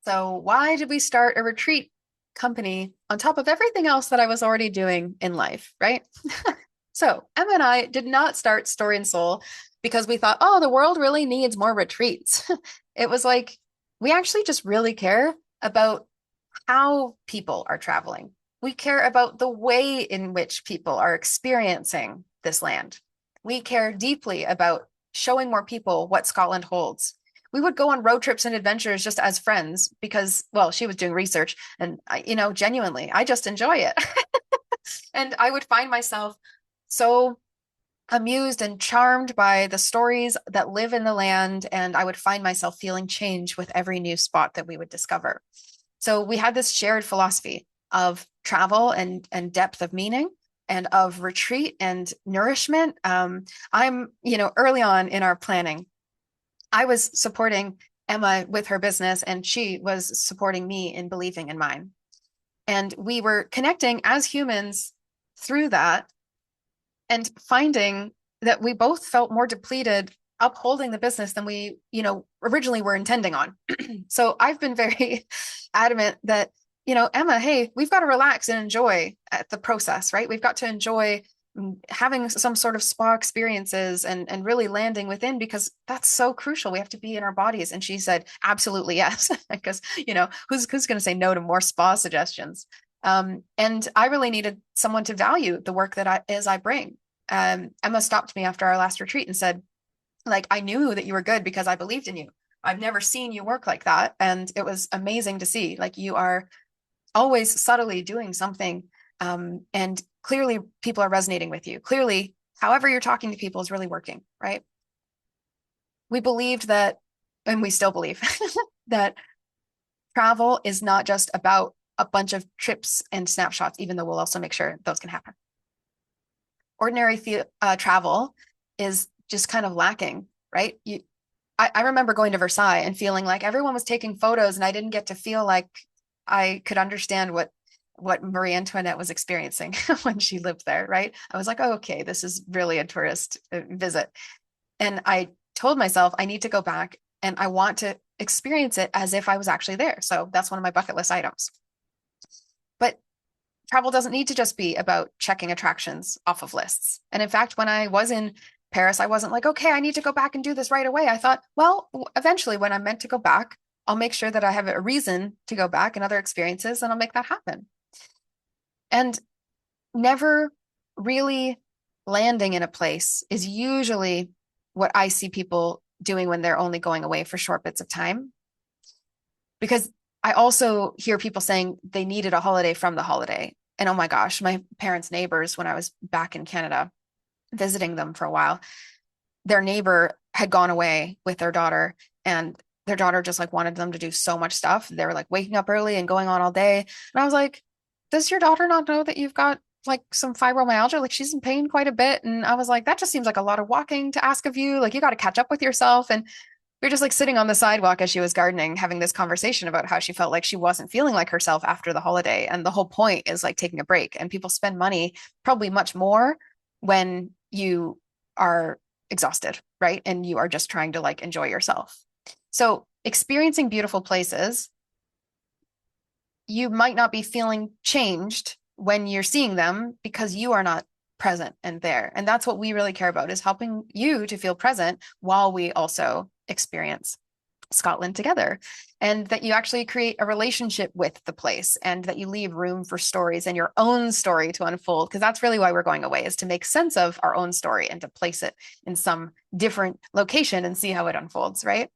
So, why did we start a retreat company on top of everything else that I was already doing in life, right? So, Emma and I did not start Story and Soul because we thought, oh, the world really needs more retreats. It was like, we actually just really care about how people are traveling. We care about the way in which people are experiencing this land. We care deeply about showing more people what Scotland holds. We would go on road trips and adventures just as friends because, well, she was doing research and, genuinely, I just enjoy it. And I would find myself so amused and charmed by the stories that live in the land. And I would find myself feeling change with every new spot that we would discover. So we had this shared philosophy of travel and depth of meaning and of retreat and nourishment. Early on in our planning, I was supporting Emma with her business, and she was supporting me in believing in mine. And we were connecting as humans through that and finding that we both felt more depleted upholding the business than we, originally were intending on. So I've been very adamant that, Emma, hey, we've got to relax and enjoy the process, right? We've got to enjoy having some sort of spa experiences and really landing within because that's so crucial. We have to be in our bodies. And she said, absolutely yes. Because, who's going to say no to more spa suggestions? And I really needed someone to value the work that I bring. Emma stopped me after our last retreat and said, like, I knew that you were good because I believed in you. I've never seen you work like that. And it was amazing to see. Like, you are always subtly doing something. And clearly people are resonating with you. Clearly, however you're talking to people is really working, right? We believed that, and we still believe that travel is not just about a bunch of trips and snapshots, even though we'll also make sure those can happen. Ordinary travel is just kind of lacking, right? I remember going to Versailles and feeling like everyone was taking photos, and I didn't get to feel like I could understand what Marie Antoinette was experiencing when she lived there, right? I was like, oh, okay, this is really a tourist visit. And I told myself I need to go back and I want to experience it as if I was actually there. So that's one of my bucket list items. But travel doesn't need to just be about checking attractions off of lists. And in fact, when I was in Paris, I wasn't like, okay, I need to go back and do this right away. I thought, well, eventually when I'm meant to go back, I'll make sure that I have a reason to go back and other experiences, and I'll make that happen. And never really landing in a place is usually what I see people doing when they're only going away for short bits of time. Because I also hear people saying they needed a holiday from the holiday. And oh my gosh, my parents' neighbors, when I was back in Canada visiting them for a while, their neighbor had gone away with their daughter, and their daughter just like wanted them to do so much stuff. They were like waking up early and going on all day. And I was like, does your daughter not know that you've got like some fibromyalgia? Like, she's in pain quite a bit. And I was like, that just seems like a lot of walking to ask of you. Like, you got to catch up with yourself. And we were just like sitting on the sidewalk as she was gardening, having this conversation about how she felt like she wasn't feeling like herself after the holiday. And the whole point is like taking a break. And people spend money probably much more when you are exhausted, right? And you are just trying to like enjoy yourself. So, experiencing beautiful places, you might not be feeling changed when you're seeing them because you are not present and there. And that's what we really care about, is helping you to feel present while we also experience Scotland together, and that you actually create a relationship with the place, and that you leave room for stories and your own story to unfold, because that's really why we're going away, is to make sense of our own story and to place it in some different location and see how it unfolds, right?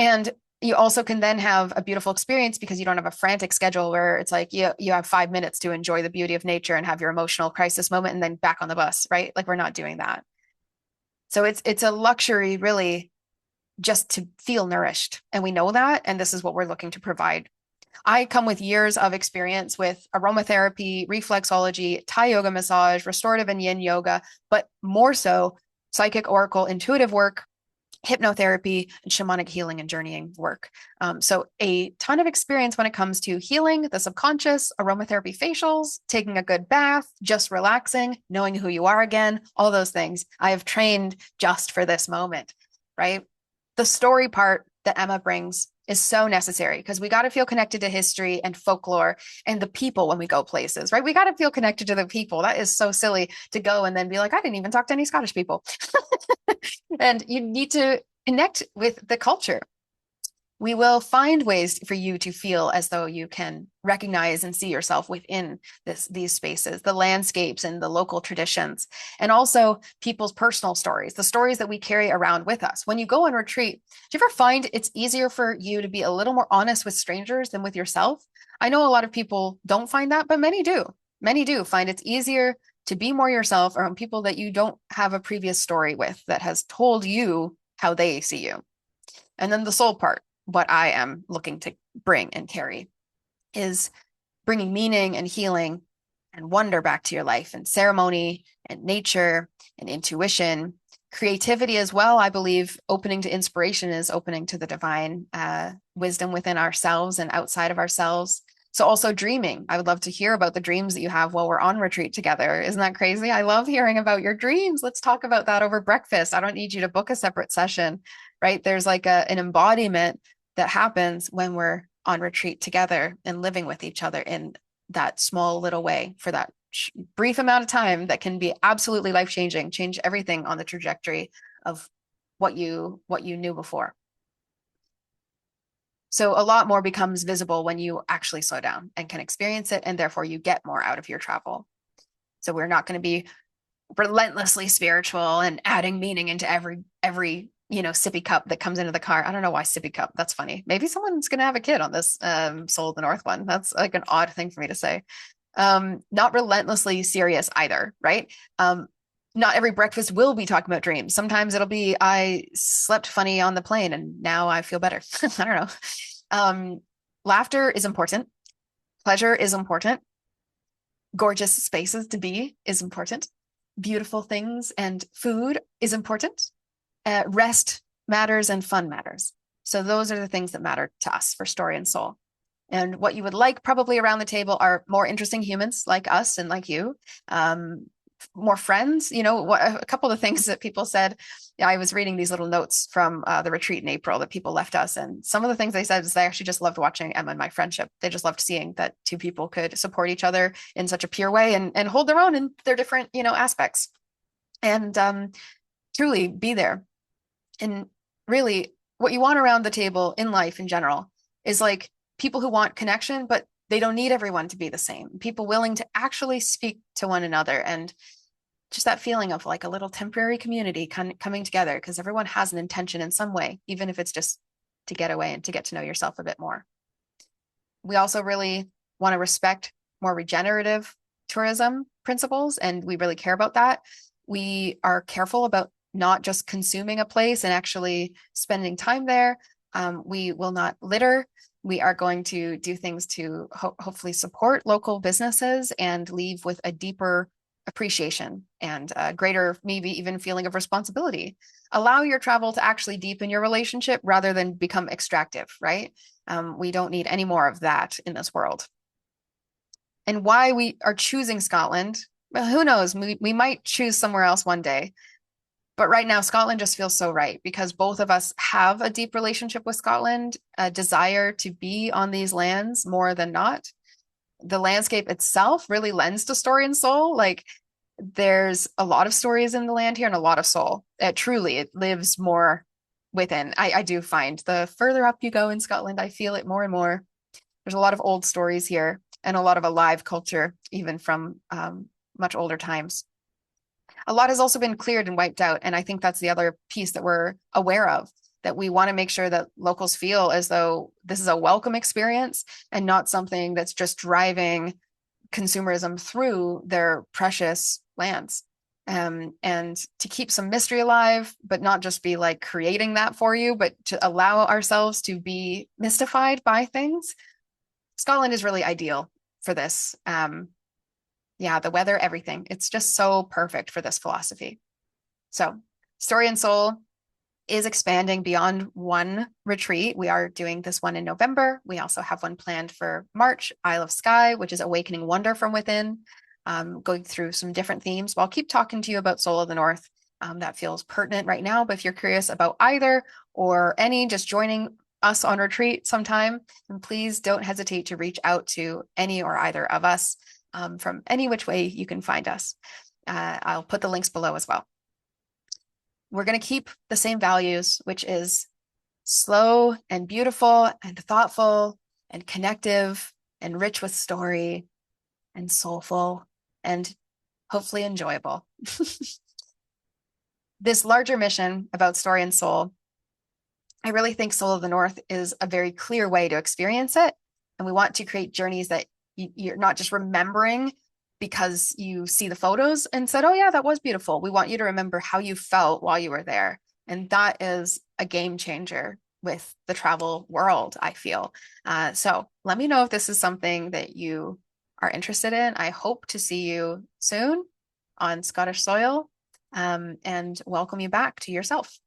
And you also can then have a beautiful experience because you don't have a frantic schedule where it's like you have 5 minutes to enjoy the beauty of nature and have your emotional crisis moment and then back on the bus, right? Like, we're not doing that. So it's a luxury really just to feel nourished. And we know that. And this is what we're looking to provide. I come with years of experience with aromatherapy, reflexology, Thai yoga massage, restorative and yin yoga, but more so psychic oracle, intuitive work, hypnotherapy, and shamanic healing and journeying work. So a ton of experience when it comes to healing the subconscious, aromatherapy facials, taking a good bath, just relaxing, knowing who you are again, all those things. I have trained just for this moment, right? The story part that Emma brings is so necessary because we got to feel connected to history and folklore and the people when we go places, right? We got to feel connected to the people. That is so silly to go and then be like, I didn't even talk to any Scottish people. And you need to connect with the culture. We will find ways for you to feel as though you can recognize and see yourself within these spaces, the landscapes and the local traditions, and also people's personal stories, the stories that we carry around with us. When you go on retreat, do you ever find it's easier for you to be a little more honest with strangers than with yourself? I know a lot of people don't find that, but many do. Many do find it's easier to be more yourself around people that you don't have a previous story with that has told you how they see you. And then the soul part, what I am looking to bring and carry, is bringing meaning and healing and wonder back to your life, and ceremony and nature and intuition, creativity as well. I believe opening to inspiration is opening to the divine wisdom within ourselves and outside of ourselves. So also dreaming. I would love to hear about the dreams that you have while we're on retreat together. Isn't that crazy? I love hearing about your dreams. Let's talk about that over breakfast. I don't need you to book a separate session, right? There's like an embodiment that happens when we're on retreat together and living with each other in that small little way for that brief amount of time that can be absolutely life-changing, change everything on the trajectory of what you knew before. So a lot more becomes visible when you actually slow down and can experience it, and therefore you get more out of your travel. So we're not going to be relentlessly spiritual and adding meaning into every sippy cup that comes into the car. I don't know why sippy cup. That's funny. Maybe someone's going to have a kid on this Soul of the North one. That's like an odd thing for me to say. Not relentlessly serious either, right? Not every breakfast will be talking about dreams. Sometimes it'll be, I slept funny on the plane and now I feel better. I don't know. Laughter is important. Pleasure is important. Gorgeous spaces to be is important. Beautiful things and food is important. Rest matters and fun matters. So those are the things that matter to us for Story and Soul. And what you would like probably around the table are more interesting humans like us and like you, more friends. A couple of things that people said. I was reading these little notes from the retreat in April that people left us. And some of the things they said is they actually just loved watching Emma and my friendship. They just loved seeing that two people could support each other in such a pure way and hold their own in their different, aspects. And truly be there. And really, what you want around the table in life in general is like people who want connection, but they don't need everyone to be the same. People willing to actually speak to one another, and just that feeling of like a little temporary community coming together because everyone has an intention in some way, even if it's just to get away and to get to know yourself a bit more. We also really want to respect more regenerative tourism principles, and we really care about that. We are careful about not just consuming a place and actually spending time there. We will not litter. We are going to do things to hopefully support local businesses and leave with a deeper appreciation and a greater, maybe even feeling of responsibility. Allow your travel to actually deepen your relationship rather than become extractive, right? We don't need any more of that in this world. And why we are choosing Scotland, well, who knows? We might choose somewhere else one day. But right now, Scotland just feels so right because both of us have a deep relationship with Scotland, a desire to be on these lands more than not. The landscape itself really lends to Story and Soul. Like there's a lot of stories in the land here and a lot of soul. It lives more within. I do find the further up you go in Scotland, I feel it more and more. There's a lot of old stories here and a lot of alive culture, even from much older times. A lot has also been cleared and wiped out. And I think that's the other piece that we're aware of, that we want to make sure that locals feel as though this is a welcome experience and not something that's just driving consumerism through their precious lands. And to keep some mystery alive, but not just be like creating that for you, but to allow ourselves to be mystified by things. Scotland is really ideal for this. The weather, everything. It's just so perfect for this philosophy. So Story and Soul is expanding beyond one retreat. We are doing this one in November. We also have one planned for March, Isle of Skye, which is awakening wonder from within, going through some different themes. Well, I'll keep talking to you about Soul of the North. That feels pertinent right now, but if you're curious about either or any, just joining us on retreat sometime, and please don't hesitate to reach out to any or either of us from any which way you can find us. I'll put the links below as well. We're going to keep the same values, which is slow and beautiful and thoughtful and connective and rich with story and soulful and hopefully enjoyable. This larger mission about story and soul, I really think Soul of the North is a very clear way to experience it. And we want to create journeys that you're not just remembering because you see the photos and said, oh, yeah, that was beautiful. We want you to remember how you felt while you were there. And that is a game changer with the travel world, I feel. So let me know if this is something that you are interested in. I hope to see you soon on Scottish soil and welcome you back to yourself.